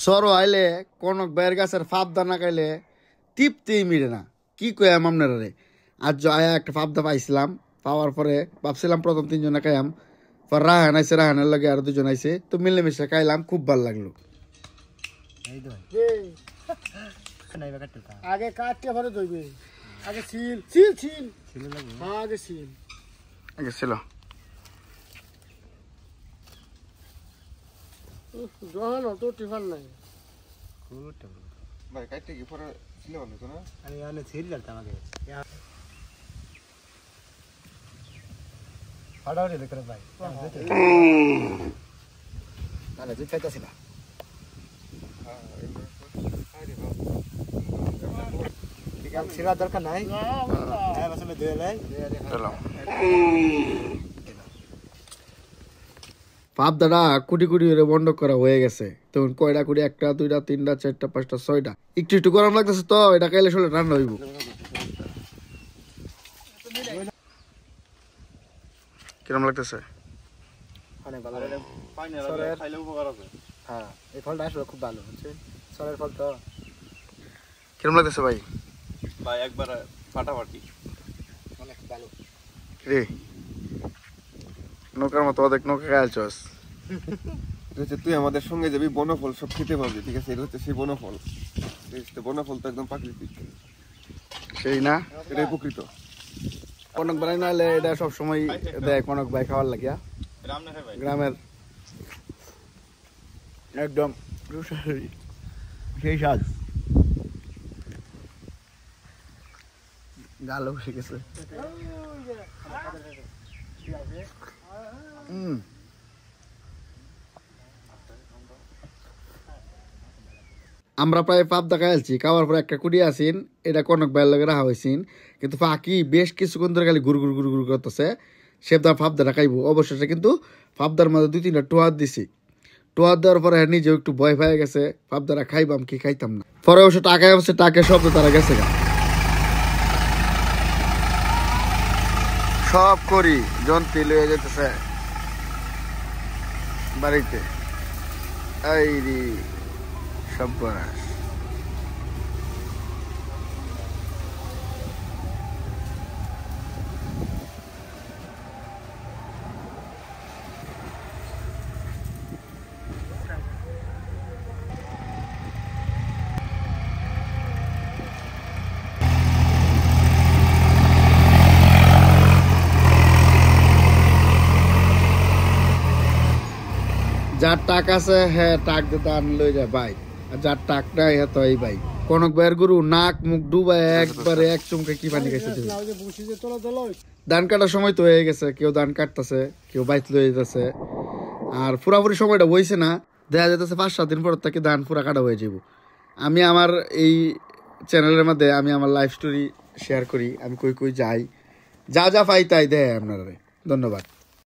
সরো আইলে কনক ভাইয়ের গাছের ফাপদা না খাইলে টিপতেই মিলে না। কি কয়াম আপনারা রে, আজ আয়া একটা ফাপদা পাইছিলাম, পাওয়ার পরে ভাবছিলাম প্রথম 3 জনে খাইয়াম, পর রাহান আইসে, রাহানের লাগে আর 2 জন আইসে, তো মিলেমিশে খাইলাম, খুব ভালো লাগলো। আগে কাটতে পরে ধরবে, আগে ছিল ছিল ছিল ছিল লাগবে, আগে ছিল আগে ছিল জহান তো টিফান নাই ভাই কাটতে কি পরে ছিল বলো তো না, আমি আনে ছিল লাগতাম আগে ফাড়াড়ি দেখরে ভাই তাহলে তুই খাইতাছি না। ছিড়া দরকার নাই, আসলে দিয়ে লাই পাবদাটা কুটি কুটি করে বন্ধ করা হয়ে গেছে। তখন কয়টা কুটি, 1টা 2টা 3টা 4টা 5টা 6টা, একটু একটু গরম লাগতেছে তো, এটা খাইলে শরীরে ঠান্ডা হইব। কিরম লাগতেছে? অনেক ভালো, পানি খাইলে উপকার হবে। হ্যাঁ এই ফলটা আসলে খুব ভালো, বুঝছেন সরের ফল তো। কিরম লাগতেছে ভাই? ভাই একবার ফাটাফাটি অনেক ভালো রে, নৌকার মতো অনেক নৌকা খাইলছস। তুই আমাদের সঙ্গে যাবি, বনফল সব খেতে পারবি, ঠিক আছে? এটা হচ্ছে সেই বনফল। বনফল তো একদম প্রাকৃতিক, সেই না, এটাই প্রকৃত। কনক ভাই নাহলে এটা সবসময় দেয় কনক ভাই খাওয়ার লাগিয়া, গ্রামের একদম সেই স্বাদ। গালো বসে গেছে। আমরা প্রায় পাবদা খাইছি, খাওয়ার পর একটা কুড়ি আসিন, এটা কনক ভাইয়ের লগে রাখা হয়েছিন, কিন্তু ফাঁকি বেশ কিছুক্ষণ ধরে খালি গুড় গুড় গুড় গুড় করতেছে। সেবদার ফাবদাটা খাইবো অবশেষে, কিন্তু ফাবদার মধ্যে 2-3টা টোয়ার দিছি। টোয়ার দেওয়ার পরে নিজেও একটু ভয় পেয়ে গেছে, ফাবদারা খাইবাম কি খাইতাম না। পরে অবশ্য টাকায় অবশ্য টাকা শব্দ তারা গেছে গা। সব করি যন্ত্রী লয়ে যেতেছে বাড়িতে, এই রে সব বনাস। যার টাক আছে হ্যাঁ টাক দিতে আন লই যায় ভাই, আর যার টাক নাই হ্যাঁ তো এই ভাই কনক ভাইয়ের গরু নাক মুখ ডুবাই একবারে এক চুমকে কি পানি খাইছে। ধান কাটার সময় তো হয়ে গেছে, কেউ ধান কাটতেছে, কেউ বাইত লয়ে যেতেছে, আর পুরাপুরি সময়টা বইছে না, দেখা যেতেছে 5-7 দিন পর থেকে ধান পুরা কাটা হয়ে যাব। আমি আমার এই চ্যানেলের মধ্যে আমি আমার লাইফ স্টোরি শেয়ার করি, আমি কই কই যাই, যা যা পাই তাই দেয় আপনারা। ধন্যবাদ।